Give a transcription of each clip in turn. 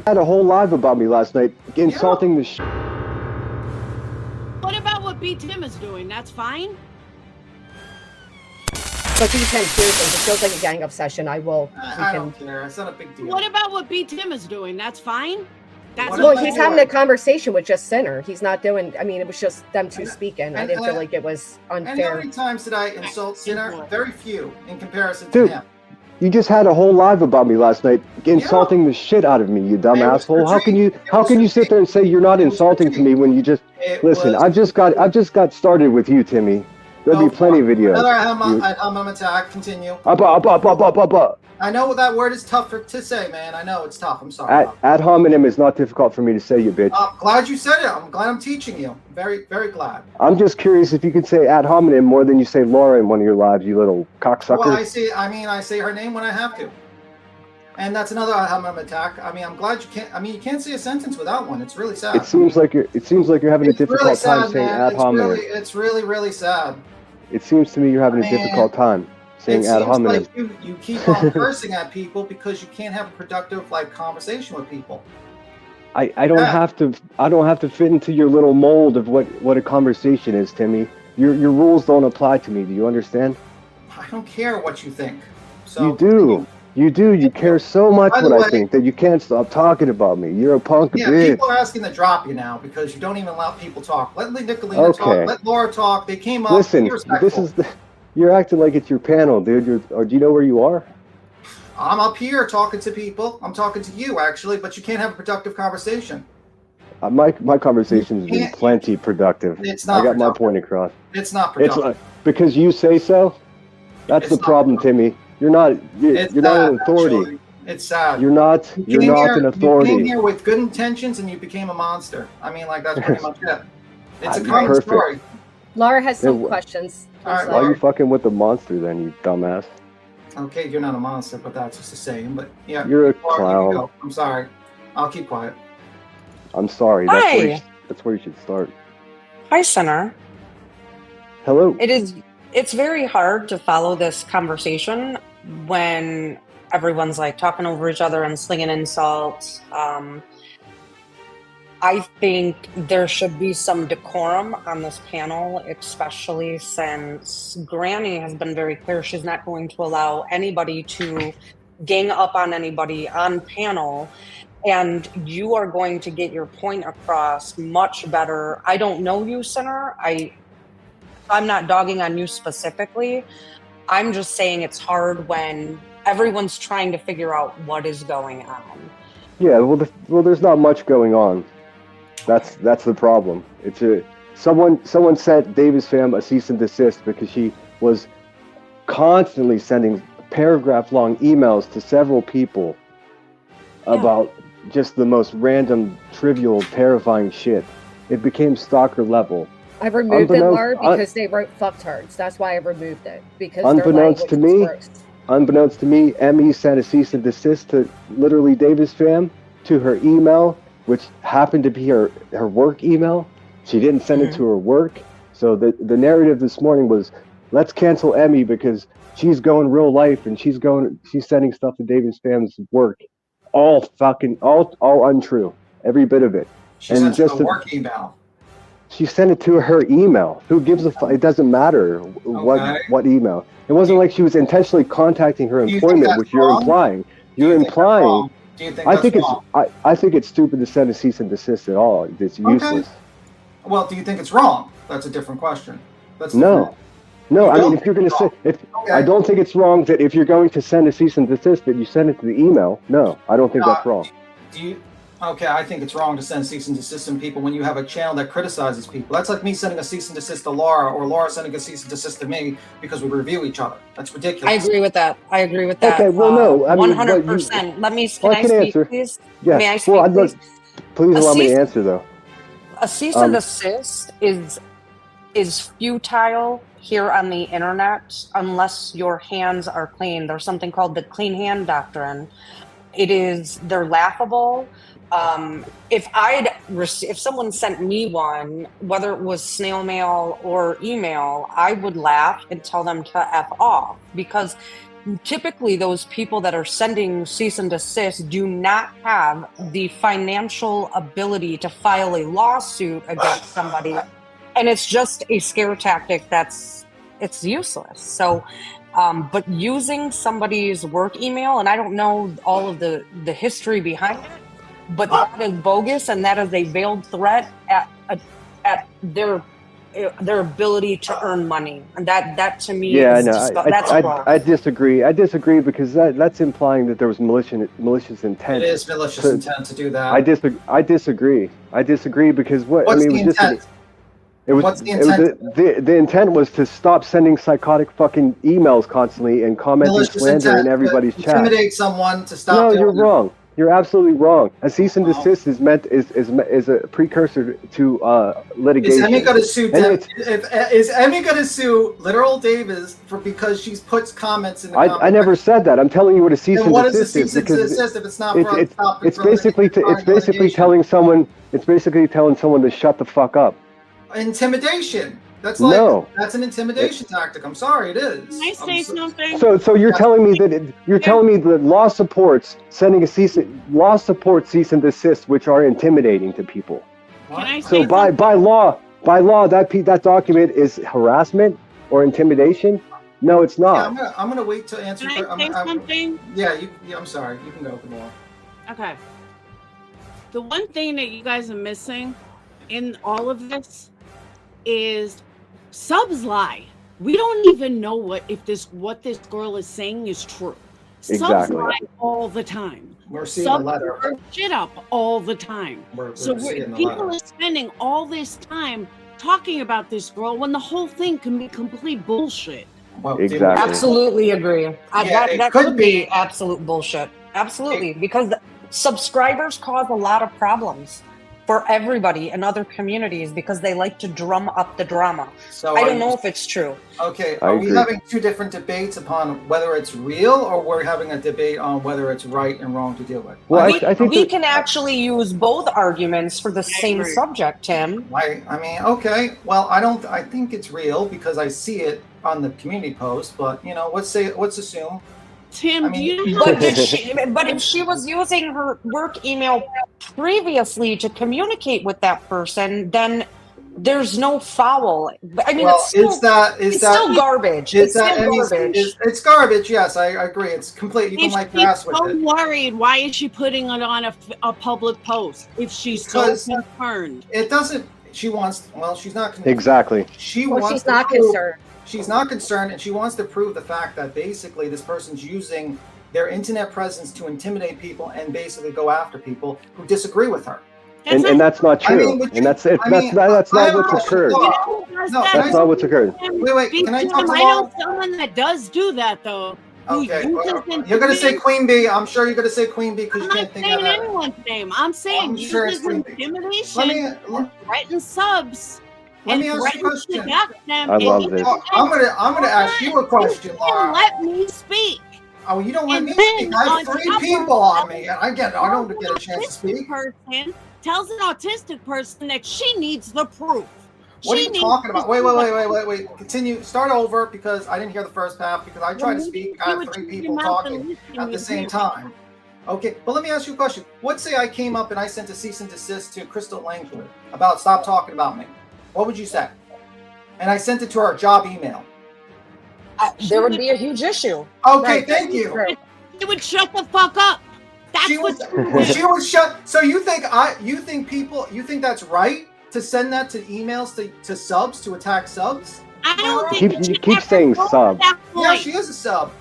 Had a whole live about me last night, insulting the shit. What about what BTim is doing? That's fine? But BTim, seriously, if it feels like a gang up session, I will. I don't care. It's not a big deal. What about what BTim is doing? That's fine? Well, he's having a conversation with just Sinner. He's not doing, I mean, it was just them two speaking. I didn't feel like it was unfair. And how many times did I insult Sinner? Very few in comparison Dude, to him. You just had a whole live about me last night, insulting the shit out of me, you dumb asshole. How can you sit there and say you're not insulting to me when you just listen? I've just got started with you, Timmy. There'll be plenty of videos. Another ad-hom attack. Continue. I know that word is tough to say, man. I know it's tough. I'm sorry. Ad hominem is not difficult for me to say, you bitch. Glad you said it. I'm glad I'm teaching you. Very, very glad. I'm just curious if you could say ad hominem more than you say Laura in one of your lives, you little cocksucker. Well, I say her name when I have to. And that's another ad hominem attack. I mean, I'm glad you can't. I mean, you can't say a sentence without one. It's really sad. It seems like you're having a difficult time saying ad hominem. It's really, really sad. It seems to me you're having a difficult time saying ad hominem. Like you keep on cursing at people because you can't have a productive conversation with people. I don't have to fit into your little mold of what a conversation is, Timmy. Your rules don't apply to me. Do you understand? I don't care what you think. So you do. You do. You care so much what I think that you can't stop talking about me. You're a punk bitch. People are asking to drop you now because you don't even allow people to talk. Let Nikalina talk. Let Laura talk. They came up. Listen, you're acting like it's your panel, dude. Or do you know where you are? I'm up here talking to people. I'm talking to you, actually, but you can't have a productive conversation. My conversation's been plenty productive. It's not. I got my point across. It's not productive. It's because you say so. That's the problem, Timmy. You're not an authority. Actually. It's sad. You're not an authority. You came here with good intentions and you became a monster. I mean, like, that's pretty much it. It's a common story. Laura has some questions. All right, why are you fucking with the monster then, you dumbass? Okay, you're not a monster, but that's just a saying. But yeah, you're a clown. I'm sorry. I'll keep quiet. I'm sorry. That's where you should start. Hi, Sinner. Hello. It's very hard to follow this conversation when everyone's like talking over each other and slinging insults. I think there should be some decorum on this panel, especially since Granny has been very clear she's not going to allow anybody to gang up on anybody on panel. And you are going to get your point across much better. I don't know you, Sinner. I'm not dogging on you specifically. I'm just saying it's hard when everyone's trying to figure out what is going on. Yeah, well, there's not much going on. That's the problem. Someone sent Davis Fam a cease and desist because she was constantly sending paragraph-long emails to several people about just the most random, trivial, terrifying shit. It became stalker level. I removed it, Laura, because they wrote fucktards. That's why I removed it. Because unbeknownst to me, Emmy sent a cease and desist to literally Davis Fam to her email, which happened to be her work email. She didn't send it to her work. So the narrative this morning was, let's cancel Emmy because she's going real life and she's sending stuff to Davis Fam's work. All untrue. Every bit of it. She sent a work email. She sent it to her email. Who gives a fuck? It doesn't matter what email. It wasn't like she was intentionally contacting her employment, which you're implying. You're implying. Do you think that's wrong? I think it's stupid to send a cease and desist at all. It's useless. Well, do you think it's wrong? That's a different question. No. I mean, if you're going to say, I don't think it's wrong that if you're going to send a cease and desist, that you send it to the email. No, I don't think that's wrong. Okay, I think it's wrong to send cease and desist to people when you have a channel that criticizes people. That's like me sending a cease and desist to Laura, or Laura sending a cease and desist to me because we review each other. That's ridiculous. I agree with that. Okay, well, no. I mean, 100%. Can I speak, answer. Please? Yeah. May I speak, please? Please allow me to answer, though. A cease and desist is futile here on the internet unless your hands are clean. There's something called the clean hand doctrine. They're laughable. If someone sent me one, whether it was snail mail or email, I would laugh and tell them to F off, because typically those people that are sending cease and desist do not have the financial ability to file a lawsuit against somebody, and it's just a scare tactic it's useless. So but using somebody's work email, and I don't know all of the history behind it, but that is bogus, and that is a veiled threat at their ability to earn money, and that to me is that's wrong. I disagree. I disagree because that's implying that there was malicious intent. It is malicious intent to do that. I disagree. I disagree because what's the intent? What's the intent? The intent was to stop sending psychotic fucking emails constantly and commenting slander in everybody's chat. Intimidate someone to stop. No, you're wrong. You're absolutely wrong. A cease and desist is a precursor to litigation. Is Emmy going to sue? Is Emmy going to sue literal Davis because she's puts comments in the comments? I never said that. I'm telling you what a cease and desist is. What is a cease and desist if it's not it's basically telling someone to shut the fuck up. Intimidation. That's that's an intimidation tactic. I'm sorry, it is. Can I say something? So you're telling me that law supports cease and desist, which are intimidating to people. Can I say so by law that document is harassment or intimidation? No, it's not. Yeah, I'm gonna wait to answer. Can I say something? Yeah, I'm sorry. You can go. Come on. Okay. The one thing that you guys are missing in all of this is subs lie. We don't even know what this girl is saying is true. Subs lie all the time. We're seeing a letter. Subs shit up all the time. People are spending all this time talking about this girl when the whole thing can be complete bullshit. Well, exactly. Absolutely agree. That could be absolute bullshit. Absolutely, because subscribers cause a lot of problems for everybody in other communities because they like to drum up the drama. So I don't know if it's true. Okay, are we having two different debates upon whether it's real, or we're having a debate on whether it's right and wrong to deal with? Well, I think we can actually use both arguments for the same subject, Tim. I mean, okay. Well, I think it's real because I see it on the community post, but let's assume. Tim, but if she was using her work email previously to communicate with that person, then there's no foul. I mean, it's still garbage. It's garbage. Yes, I agree. It's complete. You can like grass with it. If she's so worried, why is she putting it on a public post? If she's so concerned, it doesn't. She wants. Well, she's not. Exactly. She's not concerned. She's not concerned, and she wants to prove the fact that basically this person's using their internet presence to intimidate people and basically go after people who disagree with her. And that's not true. That's not what's occurred. That's not what's occurred. Wait. Can I talk I know someone that does do that though. Okay, you're going to say Queen Bee. I'm sure you're going to say Queen Bee because you can't think of that. I'm not saying anyone's name. I'm saying uses intimidation, threaten subs. Let me ask you a question. I love this. I'm gonna ask you a question, Laura. Let me speak. Oh, you don't let me speak. I have 3 people on me, and I don't get a chance to speak. Person tells an autistic person that she needs the proof. What are you talking about? Wait. Continue. Start over because I didn't hear the first half because I tried to speak. I have 3 people talking at the same time. Okay, but let me ask you a question. Let's say I came up and I sent a cease and desist to Crystal Langford about stop talking about me. What would you say? And I sent it to her job email. There would be a huge issue. Okay, thank you. She would shut the fuck up. She would shut. So you think that's right to send that to emails to subs to attack subs? I don't think you keep saying sub. Yeah, she is a sub.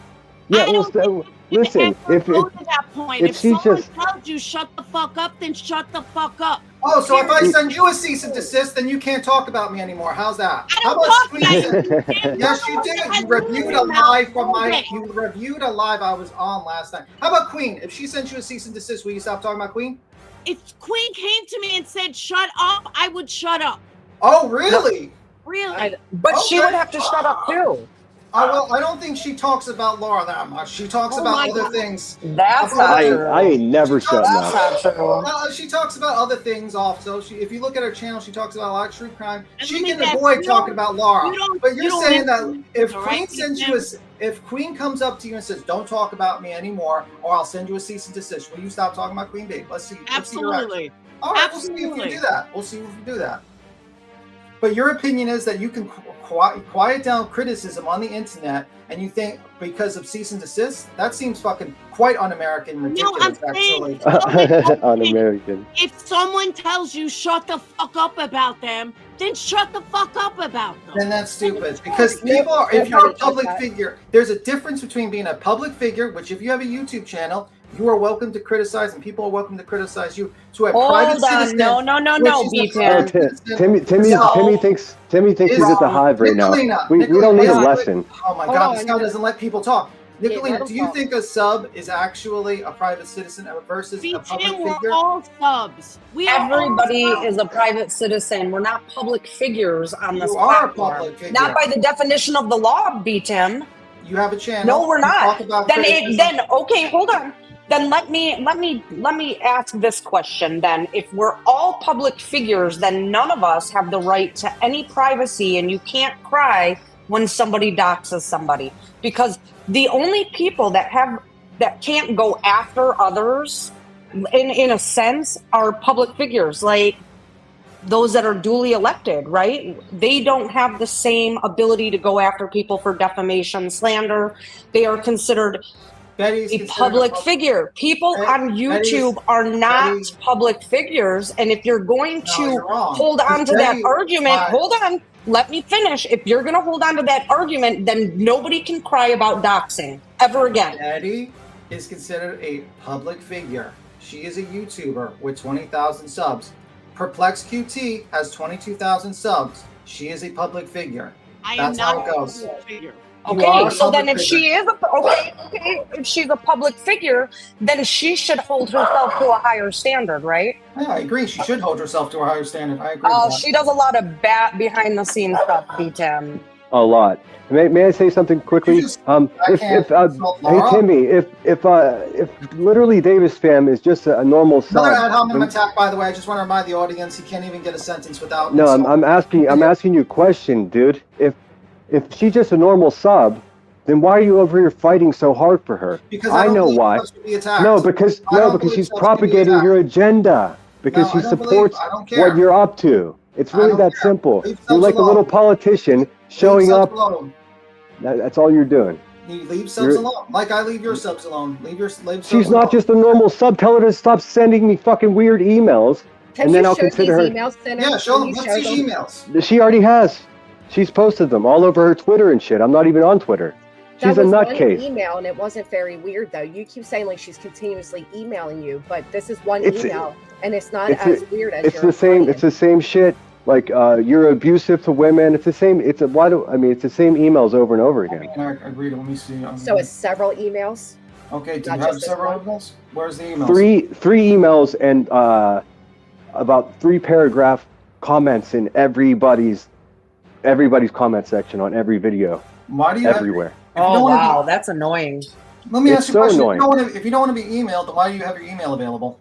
Yeah, listen. If she just tells you shut the fuck up, then shut the fuck up. Oh, so if I send you a cease and desist, then you can't talk about me anymore. How's that? How about Yes, you did. You reviewed a live You reviewed a live I was on last night. How about Queen? If she sent you a cease and desist, will you stop talking about Queen? If Queen came to me and said shut up, I would shut up. Oh, really? Really? But she would have to shut up too. Well, I don't think she talks about Laura that much. She talks about other things. That's not true. I ain't never shutting up. That's not true. She talks about other things also. If you look at her channel, she talks about a lot of true crime. And She can avoid talking about Laura. But you're saying that if Queen right? sends you if Queen comes up to you and says, "Don't talk about me anymore," or I'll send you a cease and desist, will you stop talking about Queen Bee? Let's see. Absolutely. All right, Absolutely. we'll see if you do that. We'll see if you do that. But your opinion is that you can quiet down criticism on the internet, and you think because of cease and desist, that seems fucking quite un-American, ridiculous, actually. Un-American. If someone tells you shut the fuck up about them, then shut the fuck up about them. Then that's stupid. Because people are, if you're a public figure, there's a difference between being a public figure, which if you have a YouTube channel, you are welcome to criticize, and people are welcome to criticize you. To a private citizen, no, BTim. Timmy thinks he's at the Hive right now. We don't need a lesson. Oh my God, this guy doesn't let people talk. Nikalina, do you think a sub is actually a private citizen versus a public figure? We're all subs. Everybody is a private citizen. We're not public figures on this platform. You are a public figure. Not by the definition of the law, BTim. You have a channel. No, we're not. Then okay, hold on. Then let me ask this question then. If we're all public figures, then none of us have the right to any privacy, and you can't cry when somebody doxes somebody. Because the only people that can't go after others in a sense are public figures, like those that are duly elected, right? They don't have the same ability to go after people for defamation, slander. They are considered a public figure. People on YouTube are not public figures, and if you're going to hold on to that argument, hold on, let me finish. If you're going to hold on to that argument, then nobody can cry about doxing ever again. Betty is considered a public figure. She is a YouTuber with 20,000 subs. PurplexedQT has 22,000 subs. She is a public figure. That's how it goes. Figure. Okay, so then if she is if she's a public figure, then she should hold herself to a higher standard, right? Yeah, I agree. She should hold herself to a higher standard. I agree. Oh, she does a lot of behind the scenes stuff, BTim. A lot. May I say something quickly? Hey Timmy, if literally Davis fam is just a normal sub. Another ad hominem attack, by the way. I just want to remind the audience he can't even get a sentence without. No, I'm asking you a question, dude. If she's just a normal sub, then why are you over here fighting so hard for her? Because I know why. No, because she's propagating your agenda. Because she supports what you're up to. It's really that simple. You're like a little politician showing up. That's all you're doing. You leave subs alone, like I leave your subs alone. She's not just a normal sub. Tell her to stop sending me fucking weird emails, and then I'll consider her. Yeah, show them. Let's see emails. She already has. She's posted them all over her Twitter and shit. I'm not even on Twitter. She's a nutcase. Email, and it wasn't very weird though. You keep saying like she's continuously emailing you, but this is one email, and it's not as weird as it's the same. It's the same shit. Like you're abusive to women. It's the same. It's the same emails over and over again. I agree. Let me see. So it's several emails. Okay. Do you have several emails? Where's the emails? Three emails and about 3 paragraph comments in everybody's comment section on every video. Why do you everywhere? Wow, that's annoying. Let me ask you a question. If you don't want to be emailed, then why do you have your email available?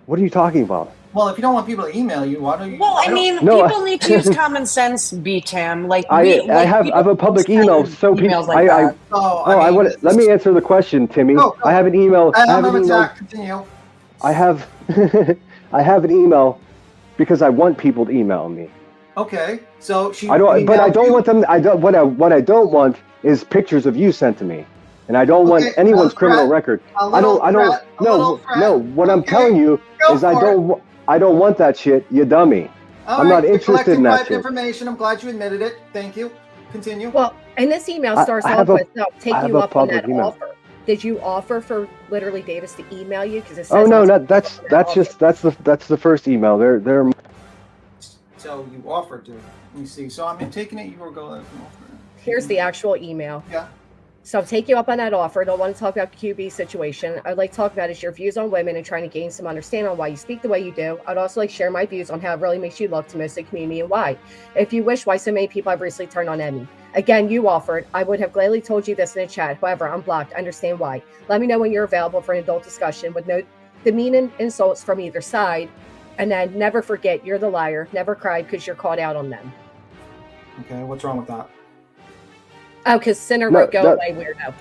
What are you talking about? Well, if you don't want people to email you, why don't you? Well, people need to use common sense, BTim. Like I have a public email, so people. Let me answer the question, Timmy. I have an email. Continue. I have an email because I want people to email me. Okay, so I don't want them. What I don't want is pictures of you sent to me, and I don't want anyone's criminal record. What I'm telling you is I don't want that shit, you dummy. I'm not interested in that shit. Information. I'm glad you admitted it. Thank you. Continue. Well, and this email starts off with take you up on that offer. Did you offer for literally Davis to email you? Because it says that's the first email. They're. So you offered to. Let me see. So I'm taking it. You were going. Here's the actual email. Yeah. So I'll take you up on that offer. I don't want to talk about the QB situation. I'd like to talk about is your views on women and trying to gain some understanding on why you speak the way you do. I'd also like to share my views on how it really makes you look to most of the community and why. If you wish, why so many people have recently turned on Emmy. Again, you offered. I would have gladly told you this in the chat. However, I'm blocked. I understand why. Let me know when you're available for an adult discussion with no demeaning insults from either side. And then never forget, you're the liar. Never cry because you're caught out on them. Okay, what's wrong with that? Oh, because Sinner wrote "Go away, weirdo."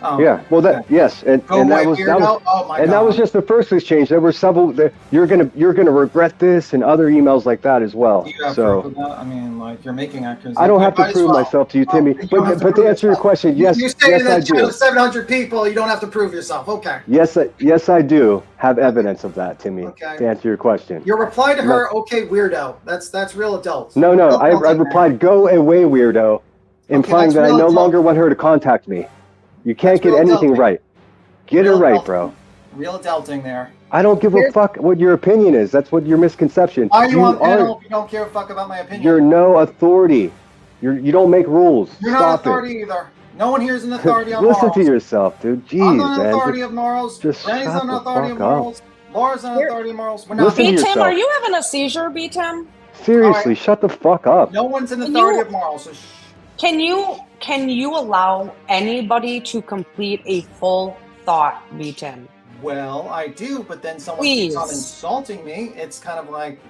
Oh, yeah, well, that yes, and that was oh my God. That was just the first exchange. There were several. You're gonna regret this, and other emails like that as well. So I mean, like you're making accusations. I don't have to prove myself to you, Timmy. But to answer your question, yes, you say yes, that I do. 700 people, you don't have to prove yourself. Okay. Yes, I do have evidence of that, Timmy. Okay. To answer your question. Your reply to her, okay, weirdo. That's real adult. No, I replied, go away, weirdo, implying that I no longer want her to contact me. You can't get anything right. Get it right, bro. Real adulting there. I don't give a fuck what your opinion is. That's what your misconception. Why are you on panel if you don't care a fuck about my opinion? You're no authority. You don't make rules. You're not authority either. No one here is an authority on morals. Listen to yourself, dude. Jeez, I'm not an authority of morals. Just Randy's not an authority of morals. Laura's not an authority of morals. We're not. BTim, are you having a seizure, BTim? Seriously, shut the fuck up. No one's an authority of morals. So Can you allow anybody to complete a full thought, BTim? Well, I do, but then someone keeps on insulting me. It's kind of like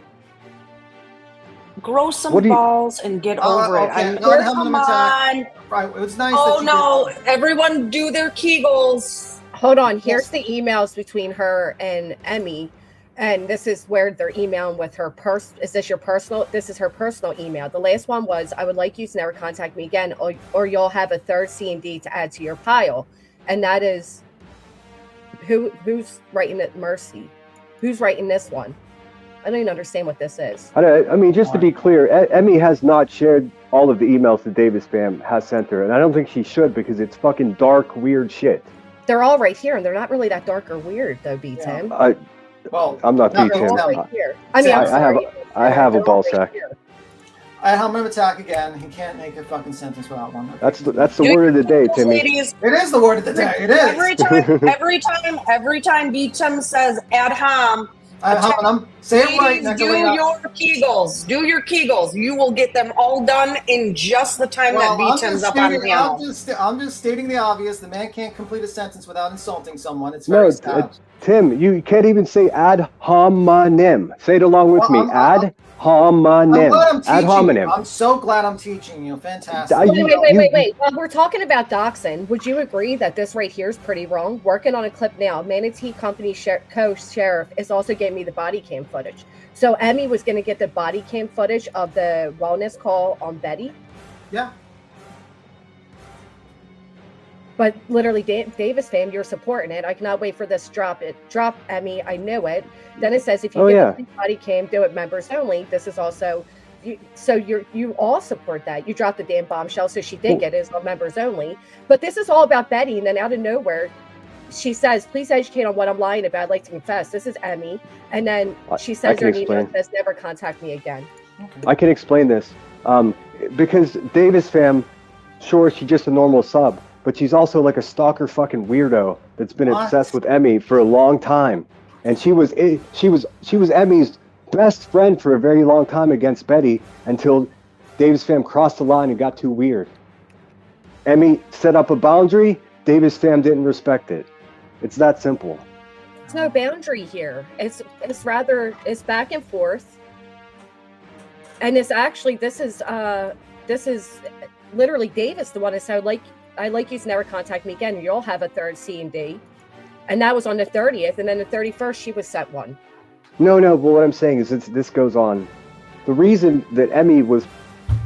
grow some balls and get over it. Okay. Come on. Right, it was nice. Oh no! Everyone do their Kegels. Hold on. Here's the emails between her and Emmy. And this is where they're emailing with her is this your personal? This is her personal email. The last one was, I would like you to never contact me again, or you'll have a third C&D to add to your pile. And that is, who's writing it? Mercy. Who's writing this one? I don't even understand what this is. I mean, just to be clear, Emmy has not shared all of the emails that Davis Fam has sent her. And I don't think she should because it's fucking dark, weird shit. They're all right here. And they're not really that dark or weird, though, BTim. Yeah. Well, I'm not BTim. I mean, I have a ball sack. I'm gonna attack again. He can't make a fucking sentence without one. That's the word of the day, Timmy. It is the word of the day. It is. Every time BTim says ad hom. Say it right, Nikalina. Do your Kegels. You will get them all done in just the time that BTim's up on the panel. I'm just stating the obvious. The man can't complete a sentence without insulting someone. It's very sad. Tim, you can't even say ad hominem. Say it along with me. Ad hominem. Ad hominem. I'm so glad I'm teaching you. Fantastic. Wait. While we're talking about doxing, would you agree that this right here is pretty wrong? Working on a clip now. Manatee Company co-sheriff is also getting me the body cam footage. So Emmy was going to get the body cam footage of the wellness call on Betty. Yeah. But literally, Davis fam, you're supporting it. I cannot wait for this drop, Emmy. I knew it. Then it says if you get the body cam, do it members only. This is also, you all support that. You dropped the damn bombshell, so she did get it as members only. But this is all about Betty, and then out of nowhere, she says, "Please educate on what I'm lying about. I'd like to confess." This is Emmy, and then she says her email says, "Never contact me again." Okay. I can explain this because Davis fam, sure, she's just a normal sub. But she's also like a stalker fucking weirdo that's been obsessed with Emmy for a long time. And she was Emmy's best friend for a very long time against Betty until Davis fam crossed the line and got too weird. Emmy set up a boundary, Davis fam didn't respect it. It's that simple. There's no boundary here. It's back and forth. And this is literally Davis, the one that said, I'd like you to never contact me again. You'll have a third C&D. And that was on the 30th. And then the 31st, she was set one. No, but what I'm saying is this goes on. The reason that Emmy was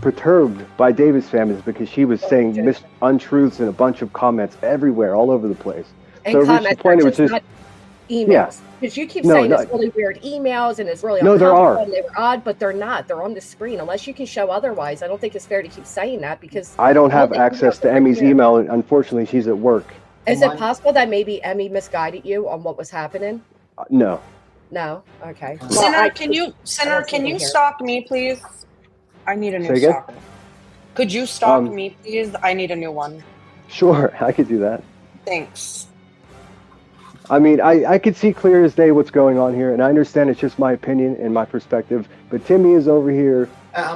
perturbed by Davis fam is because she was saying untruths in a bunch of comments everywhere, all over the place. And so comments, not emails. Because you keep saying it's really weird emails and it's really uncomfortable and they were odd, but they're not. They're on the screen. Unless you can show otherwise, I don't think it's fair to keep saying that because I don't have access to Emmy's email, and unfortunately, she's at work. Is it possible that maybe Emmy misguided you on what was happening? No. No? Okay. Sinner, can you stalk me, please? I need a new stalker. Could you stalk me, please? I need a new one. Sure, I could do that. Thanks. I mean, I could see clear as day what's going on here, and I understand it's just my opinion and my perspective. But Timmy is over here,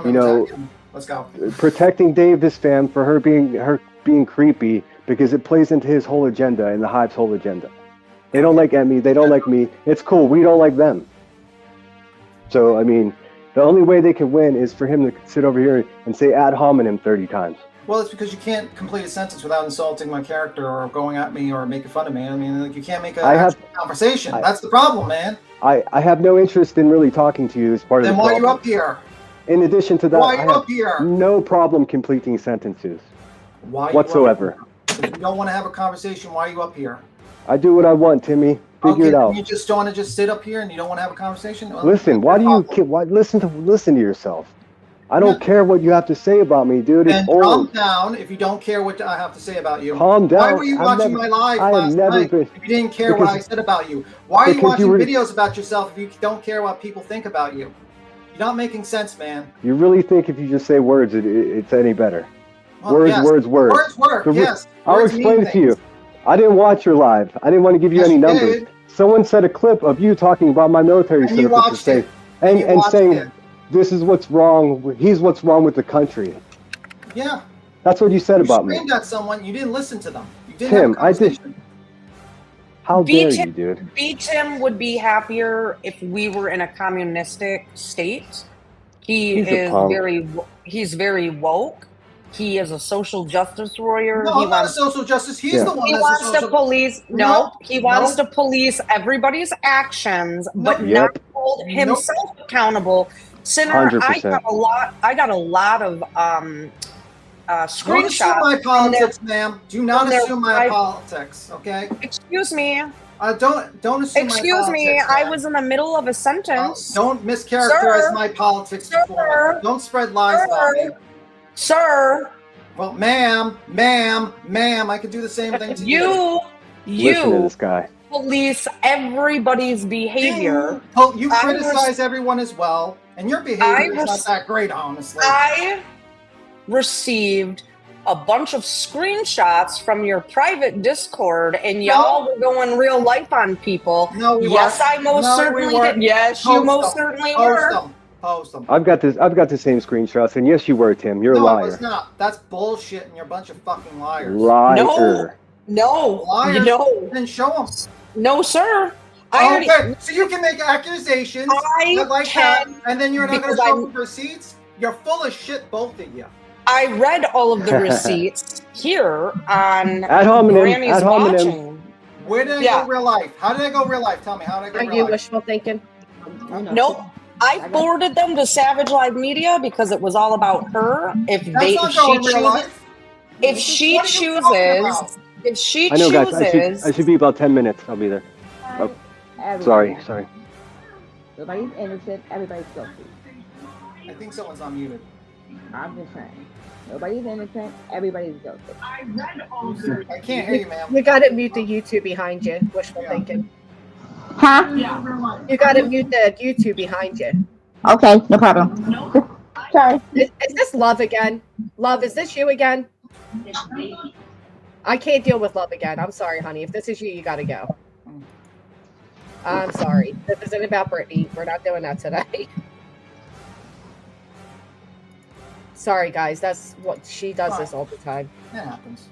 you know, let's go, protecting Davis fam for her being creepy because it plays into his whole agenda and the Hive's whole agenda. They don't like Emmy. They don't like me. It's cool. We don't like them. So I mean, the only way they can win is for him to sit over here and say ad hominem 30 times. Well, it's because you can't complete a sentence without insulting my character or going at me or making fun of me. I mean, like, you can't make a conversation. That's the problem, man. I have no interest in really talking to you as part of the problem. Then why are you up here? In addition to that, why are you up here? No problem completing sentences. Why whatsoever. If you don't want to have a conversation, why are you up here? I do what I want, Timmy. Figure it out. You just want to just sit up here and you don't want to have a conversation? Well, listen, listen to yourself. I don't care what you have to say about me, dude. It's old. Calm down if you don't care what I have to say about you. Calm down. Why were you watching my live last night if you didn't care what I said about you? Why are you watching videos about yourself if you don't care what people think about you? You're not making sense, man. You really think if you just say words, it's any better? Well, words, yes. words, words. Words work, yes. I'll explain it to you. I didn't watch your live. I didn't want to give you any numbers. Someone sent a clip of you talking about my military service and saying this is what's wrong. He's what's wrong with the country. Yeah. That's what you said about me. You screamed at someone. You didn't listen to them. You didn't Tim, I did. How dare you, dude? BTim would be happier if we were in a communistic state. He's very woke. He is a social justice warrior. No, I'm not a social justice. He's the one he wants to police. He wants to police everybody's actions, but not hold himself accountable. Sinner, 100%. I got a lot of screenshots. Don't assume my politics, ma'am. Do not assume my politics, okay? Excuse me. Don't assume Excuse my me, politics, I was in the middle of a sentence. Don't mischaracterize my politics before. Don't spread lies about me. Sir. Well, ma'am, I could do the same thing to you. Listen to this guy. Police everybody's behavior. You criticize everyone as well, and your behavior is not that great, honestly. I received a bunch of screenshots from your private Discord, and y'all were going real life on people. No, we yes, weren't. I most certainly did. Yes, you most certainly were. Post them. I've got the same screenshots, and yes, you were, Tim. You're a liar. No, it's not. That's bullshit, and you're a bunch of fucking liars. Liar. No. Liars. No. Then show them. No, sir. Okay, so you can make accusations like that, and then you're not going to show them receipts? You're full of shit, both of you. I read all of the receipts here on Granny's watching. Where did I go real life? How did I go real life? Tell me, how did I go real life? Are you wishful thinking? Nope. I forwarded them to Savage Live Media because it was all about her. If she chooses, I should be about 10 minutes. I'll be there. Oh, sorry. Nobody's innocent. Everybody's guilty. I think someone's unmuted. I'm just saying. Nobody's innocent. Everybody's guilty. I can't hear you, ma'am. You gotta mute the YouTube behind you. Wishful thinking. Huh? You gotta mute the YouTube behind you. Okay, no problem. Sorry. Is this Love again? Love, is this you again? I can't deal with Love again. I'm sorry, honey. If this is you, you gotta go. I'm sorry. This isn't about Brittany. We're not doing that today. Sorry, guys. That's what she does this all the time. That happens.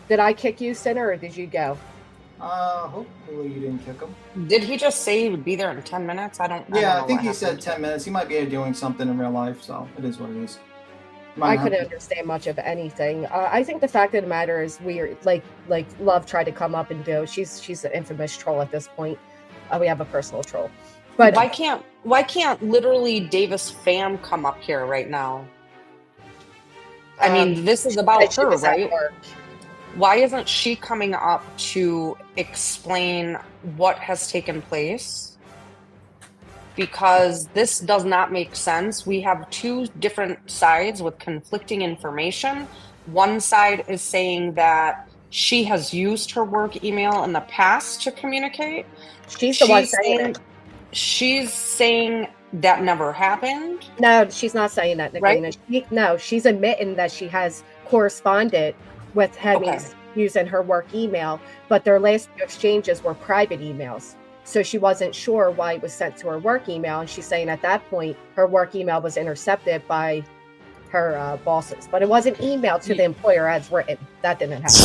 Did I kick you, Sinner, or did you go? Hopefully you didn't kick him. Did he just say he would be there in 10 minutes? I think he said 10 minutes. He might be doing something in real life, so it is what it is. I couldn't understand much of anything. I think the fact of the matter is we're like Love tried to come up and go. She's an infamous troll at this point. We have a personal troll. But why can't literally Davis fam come up here right now? I mean, this is about her, right? Why isn't she coming up to explain what has taken place? Because this does not make sense. We have two different sides with conflicting information. One side is saying that she has used her work email in the past to communicate. She's the one saying it. She's saying that never happened. No, she's not saying that, Nikalina. Right? She's admitting that she has corresponded with Hemi's using her work email, but their last few exchanges were private emails. So she wasn't sure why it was sent to her work email. And she's saying at that point, her work email was intercepted by her bosses, but it wasn't emailed to the employer as written. That didn't happen.